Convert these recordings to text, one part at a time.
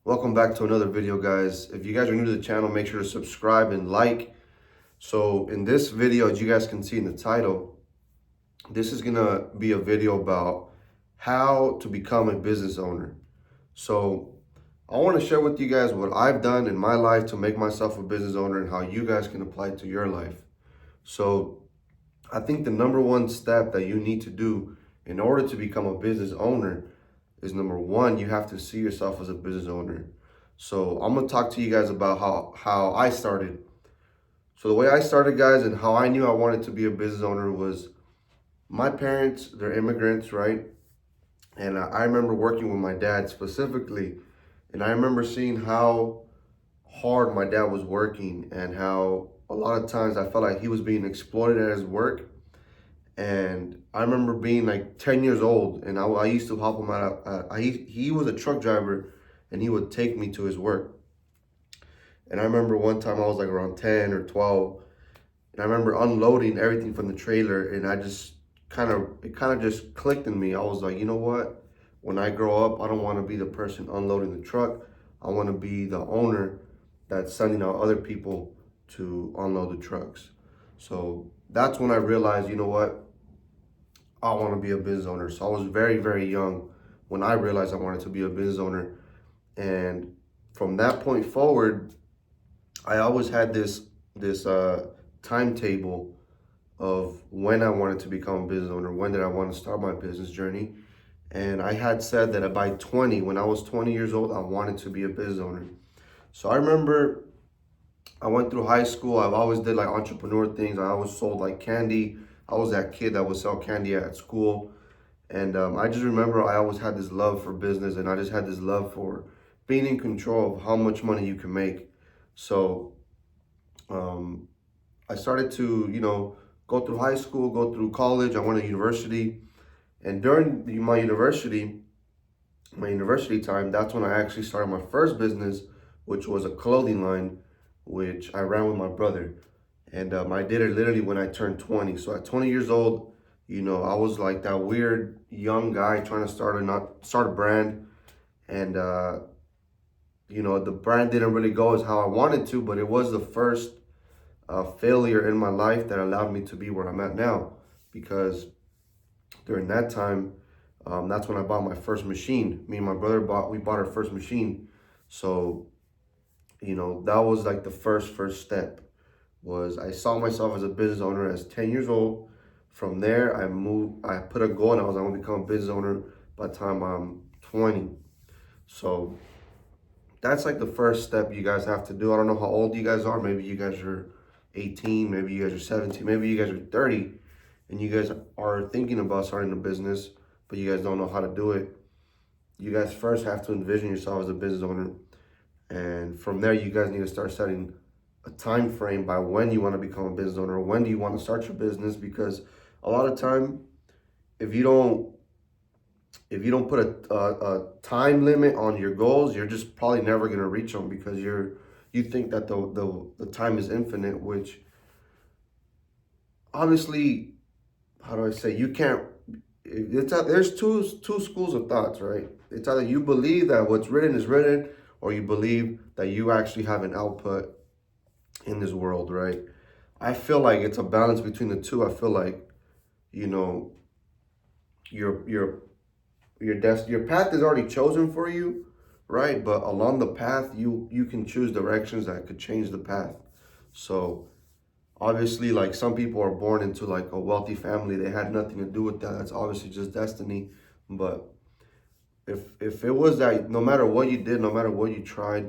Welcome back to another video, guys. If you guys are new to the channel, make sure to subscribe and like. So in this video, as you guys can see in the title, this is gonna be a video about how to become a business owner. So I want to share with you guys what I've done in my life to make myself a business owner and how you guys can apply it to your life. So I think the number one step that you need to do in order to become a business owner is number one, you have to see yourself as a business owner. So I'm gonna talk to you guys about how I started. So the way I started, guys, and how I knew I wanted to be a business owner was my parents, they're immigrants, right? And I remember working with my dad specifically, and I remember seeing how hard my dad was working and how a lot of times I felt like he was being exploited at his work. And I remember being like 10 years old, and I used to help him out. He was a truck driver, and he would take me to his work. And I remember one time I was like around 10 or 12, and I remember unloading everything from the trailer, and it kind of just clicked in me. I was like, you know what? When I grow up, I don't want to be the person unloading the truck. I want to be the owner that's sending out other people to unload the trucks. So that's when I realized, you know what? I want to be a business owner. So I was very, very young when I realized I wanted to be a business owner. And from that point forward, I always had this timetable of when I wanted to become a business owner, when did I want to start my business journey. And I had said that by 20, when I was 20 years old, I wanted to be a business owner. So I remember I went through high school. I've always did like entrepreneur things. I always sold like candy. I was that kid that would sell candy at school. And I just remember I always had this love for business, and I just had this love for being in control of how much money you can make. So um, I started to, go through high school, go through college. I went to university, and during my university time, that's when I actually started my first business, which was a clothing line, which I ran with my brother. And I did it literally when I turned 20. So at 20 years old, I was like that weird young guy trying to start a brand. And, the brand didn't really go as how I wanted to, but it was the first failure in my life that allowed me to be where I'm at now. Because during that time, that's when I bought my first machine. Me and my brother we bought our first machine. So, that was like the first step was I saw myself as a business owner as 10 years old. From there, I put a goal and I was like, I'm gonna become a business owner by the time I'm 20. So that's like the first step you guys have to do. I don't know how old you guys are. Maybe you guys are 18, maybe you guys are 17, maybe you guys are 30, and you guys are thinking about starting a business, but you guys don't know how to do it. You guys first have to envision yourself as a business owner. And from there, you guys need to start setting a time frame by when you want to become a business owner, or when do you want to start your business, because a lot of time, if you don't put a time limit on your goals, you're just probably never going to reach them because you think that the time is infinite, which obviously, how do I say, you can't. There's two schools of thoughts, right? It's either you believe that what's written is written, or you believe that you actually have an output in this world, right? I feel like it's a balance between the two. I feel like, you know, your your your path is already chosen for you, right? But along the path, you can choose directions that could change the path. So obviously, like some people are born into like a wealthy family, they had nothing to do with that. That's obviously just destiny. But if it was that no matter what you did, no matter what you tried,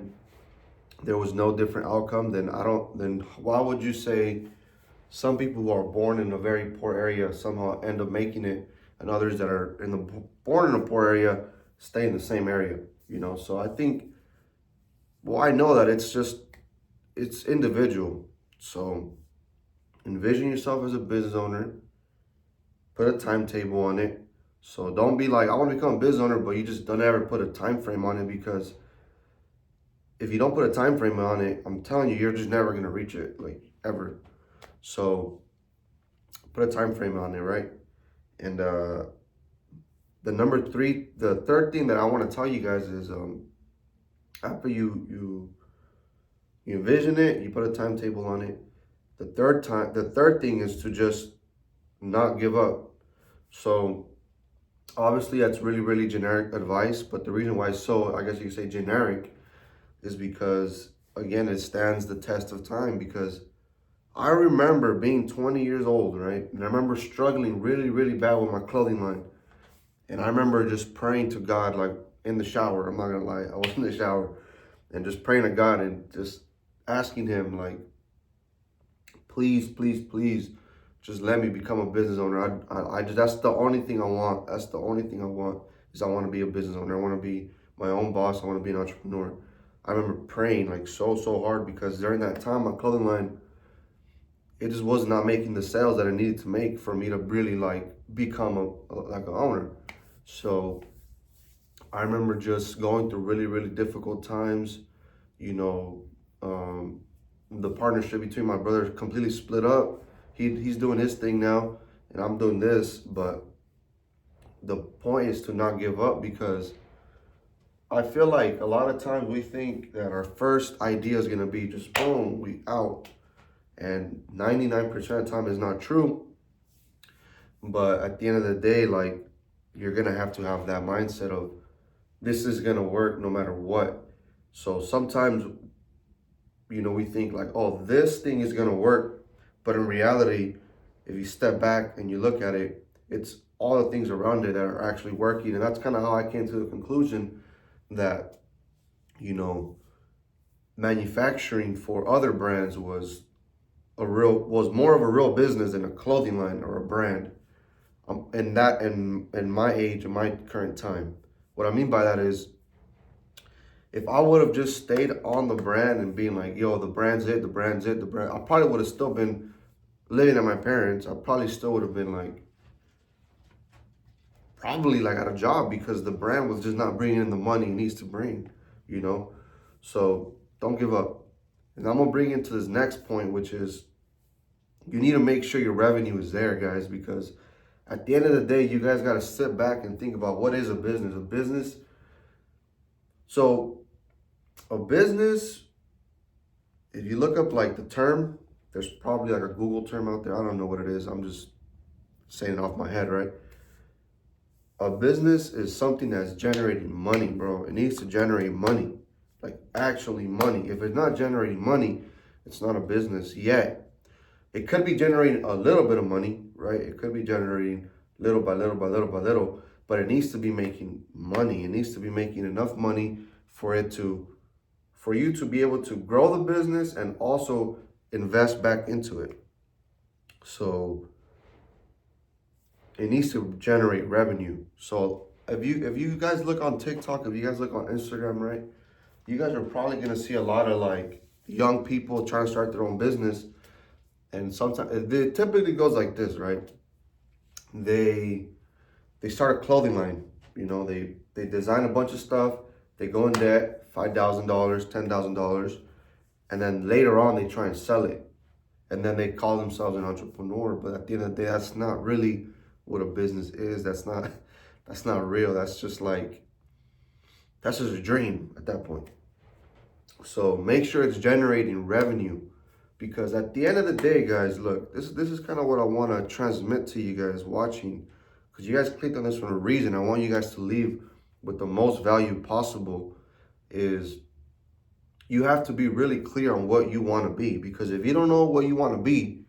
there was no different outcome, then I don't. Then why would you say some people who are born in a very poor area somehow end up making it, and others that are born in a poor area stay in the same area? So I think, well, I know that it's individual. So envision yourself as a business owner, put a timetable on it. So don't be like, I want to become a business owner, but you just don't ever put a time frame on it, because if you don't put a time frame on it, I'm telling you, you're just never gonna reach it, like ever. So put a time frame on it, right? And the third thing that I want to tell you guys is After you envision it, you put a timetable on it. The third thing is to just not give up. So obviously that's really, really generic advice, but the reason why it's so, I guess you could say, generic is because, again, it stands the test of time. Because I remember being 20 years old, right? And I remember struggling really, really bad with my clothing line. And I remember just praying to God, like in the shower. I'm not gonna lie, I was in the shower and just praying to God and just asking Him, like, please, please, please, just let me become a business owner. I just, that's the only thing I want. That's the only thing I want, is I want to be a business owner. I want to be my own boss. I want to be an entrepreneur. I remember praying like so hard, because during that time, my clothing line, it just was not making the sales that I needed to make for me to really like become like an owner. So I remember just going through really, really difficult times. You know, the partnership between my brothers completely split up. He's doing his thing now, and I'm doing this. But the point is to not give up, because I feel like a lot of times we think that our first idea is gonna be just boom, we out, and 99% of the time is not true. But at the end of the day, like, you're gonna have to have that mindset of this is gonna work no matter what. So sometimes, we think like, oh, this thing is gonna work, but in reality, if you step back and you look at it, it's all the things around it that are actually working. And that's kind of how I came to the conclusion that, manufacturing for other brands was more of a real business than a clothing line or a brand. And that in my age, in my current time, what I mean by that is, if I would have just stayed on the brand and being like, yo, the brand's it, the brand's it, the brand, I probably would have still been living at my parents. I probably still would have been like, probably like at a job, because the brand was just not bringing in the money it needs to bring, you know? So don't give up. And I'm gonna bring into this next point, which is you need to make sure your revenue is there, guys, because at the end of the day, you guys got to sit back and think about what is a business. So a business, if you look up like the term, there's probably like a Google term out there. I don't know what it is. I'm just saying it off my head, right? A business is something that's generating money, bro. It needs to generate money, like actually money. If it's not generating money, it's not a business yet. It could be generating a little bit of money, right? It could be generating little by little by little by little, but it needs to be making money. It needs to be making enough money for you to be able to grow the business and also invest back into it. So it needs to generate revenue. So if you guys look on TikTok, if you guys look on Instagram, right, you guys are probably gonna see a lot of like young people trying to start their own business. And sometimes it typically goes like this, right? They start a clothing line. They design a bunch of stuff. They go in debt, $5,000, $10,000, and then later on they try and sell it, and then they call themselves an entrepreneur. But at the end of the day, that's not really what a business is. That's not real. That's just a dream at that point. So make sure it's generating revenue. Because at the end of the day, guys, look, this is kind of what I want to transmit to you guys watching. Because you guys clicked on this for a reason. I want you guys to leave with the most value possible. Is you have to be really clear on what you want to be. Because if you don't know what you want to be,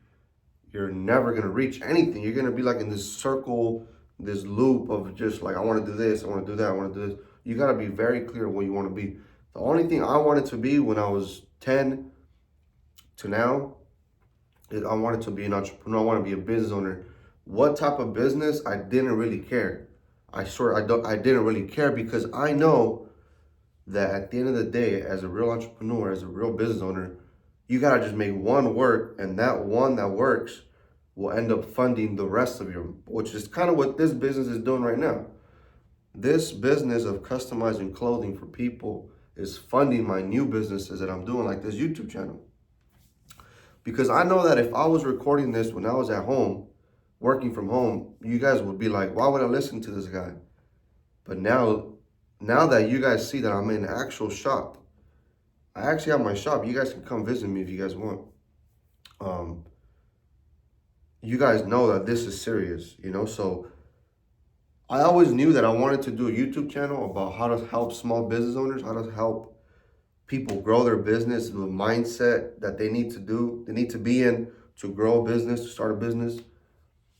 you're never going to reach anything. You're going to be like in this circle, this loop of just like, I want to do this, I want to do that, I want to do this. You got to be very clear what you want to be. The only thing I wanted to be when I was 10 to now is I wanted to be an entrepreneur. I want to be a business owner. What type of business? I didn't really care. I didn't really care, because I know that at the end of the day, as a real entrepreneur, as a real business owner, you gotta just make one work, and that one that works will end up funding the rest of your, which is kind of what this business is doing right now. This business of customizing clothing for people is funding my new businesses that I'm doing, like this YouTube channel. Because I know that if I was recording this when I was at home, working from home, you guys would be like, why would I listen to this guy? But now that you guys see that I'm in an actual shop, I actually have my shop. You guys can come visit me if you guys want. Um, you guys know that this is serious, you know? So I always knew that I wanted to do a YouTube channel about how to help small business owners, how to help people grow their business, the mindset that they need to be in to grow a business, to start a business.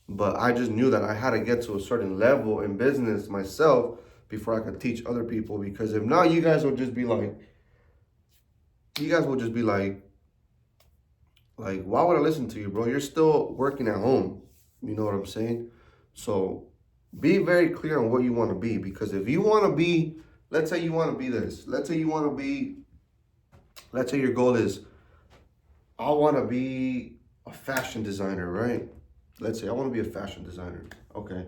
But I just knew that I had to get to a certain level in business myself before I could teach other people. Because if not, you guys will just be like, why would I listen to you, bro? You're still working at home. You know what I'm saying? So be very clear on what you want to be. Because if you want to be, let's say you want to be this. Let's say your goal is, I want to be a fashion designer, right? Let's say I want to be a fashion designer. Okay.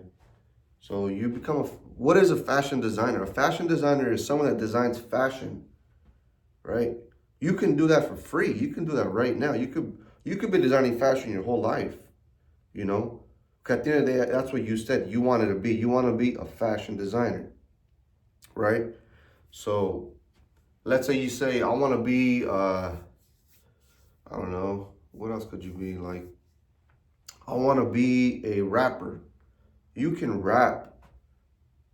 So you become what is a fashion designer? A fashion designer is someone that designs fashion, right? You can do that for free. You can do that right now. You could be designing fashion your whole life, you know? 'Cause at the end of the day, that's what you said you wanted to be. You want to be a fashion designer, right? So let's say you say, I want to be, I don't know, what else could you be? Like, I want to be a rapper. You can rap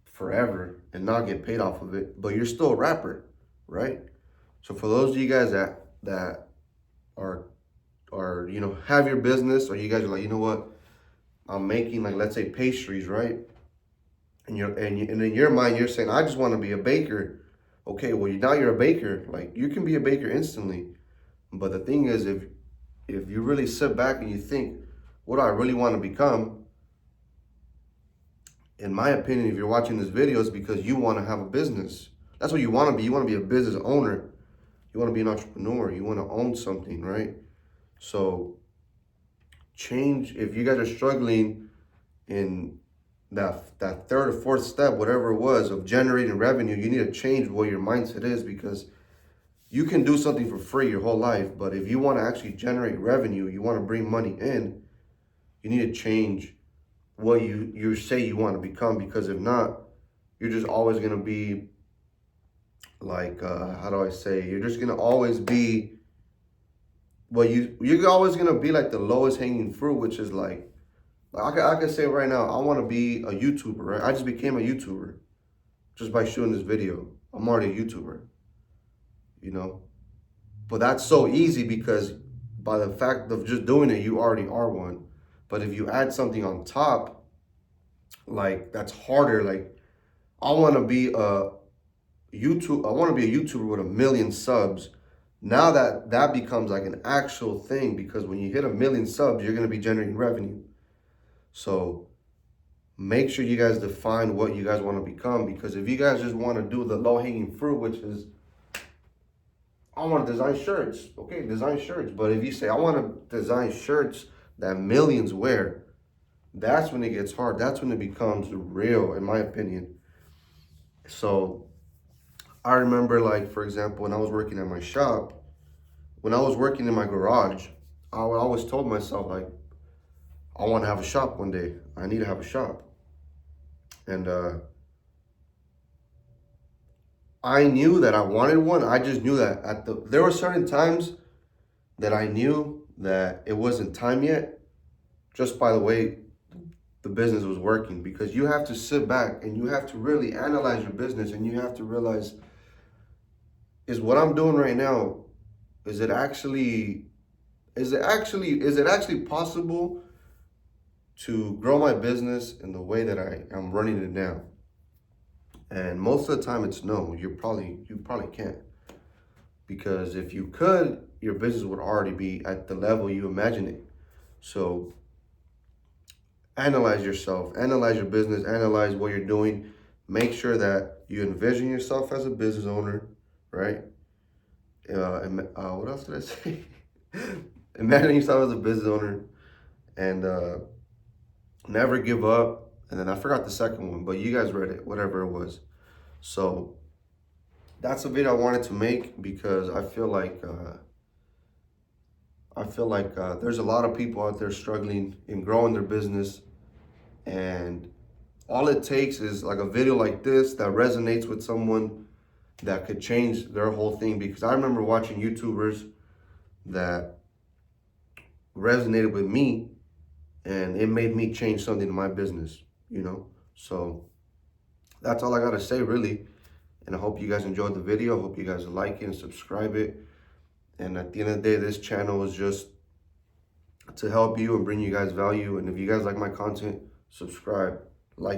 forever and not get paid off of it, but you're still a rapper, right? So for those of you guys that are have your business, or you guys are like, you know what, I'm making, like, let's say pastries, right? And in your mind you're saying, I just want to be a baker. Okay, well, now you're a baker. Like, you can be a baker instantly. But the thing is, if you really sit back and you think, what do I really want to become? In my opinion, if you're watching this video, it's because you want to have a business. That's what you want to be. You want to be a business owner. You want to be an entrepreneur. You want to own something, right? So change. If you guys are struggling in that third or fourth step, whatever it was, of generating revenue, you need to change what your mindset is, because you can do something for free your whole life. But if you want to actually generate revenue, you want to bring money in, you need to change what you say you want to become. Because if not, you're just always going to be like, how do I say, you're just going to always be, well, you're always going to be like the lowest hanging fruit, which is like I can say right now, I want to be a YouTuber, right? I just became a YouTuber just by shooting this video. I'm already a YouTuber, you know? But that's so easy because by the fact of just doing it, you already are one. But if you add something on top, like, that's harder. Like, I want to be a YouTuber with 1 million subs. Now that becomes like an actual thing, because when you hit 1 million subs, you're going to be generating revenue. So make sure you guys define what you guys want to become, because if you guys just want to do the low-hanging fruit, which is, I want to design shirts, okay, design shirts. But if you say, I want to design shirts that millions wear, that's when it gets hard. That's when it becomes real, in my opinion. So I remember, like, for example, when I was working at my shop, when I was working in my garage, I always told myself, like, I want to have a shop one day. I need to have a shop. And I knew that I wanted one. I just knew that there were certain times that I knew that it wasn't time yet, just by the way the business was working. Because you have to sit back and you have to really analyze your business, and you have to realize, is what I'm doing right now, is it actually possible to grow my business in the way that I am running it now? And most of the time it's no. You probably can't. Because if you could, your business would already be at the level you imagine it. So analyze yourself, analyze your business, analyze what you're doing. Make sure that you envision yourself as a business owner, right? What else did I say? Imagine yourself as a business owner, and never give up. And then I forgot the second one, but you guys read it, whatever it was. So that's a video I wanted to make, because I feel like there's a lot of people out there struggling in growing their business, and all it takes is like a video like this that resonates with someone, that could change their whole thing. Because I remember watching YouTubers that resonated with me, and it made me change something in my business, you know? So that's all I gotta say, really. And I hope you guys enjoyed the video. I hope you guys like it and subscribe it. And at the end of the day, this channel is just to help you and bring you guys value. And if you guys like my content, subscribe.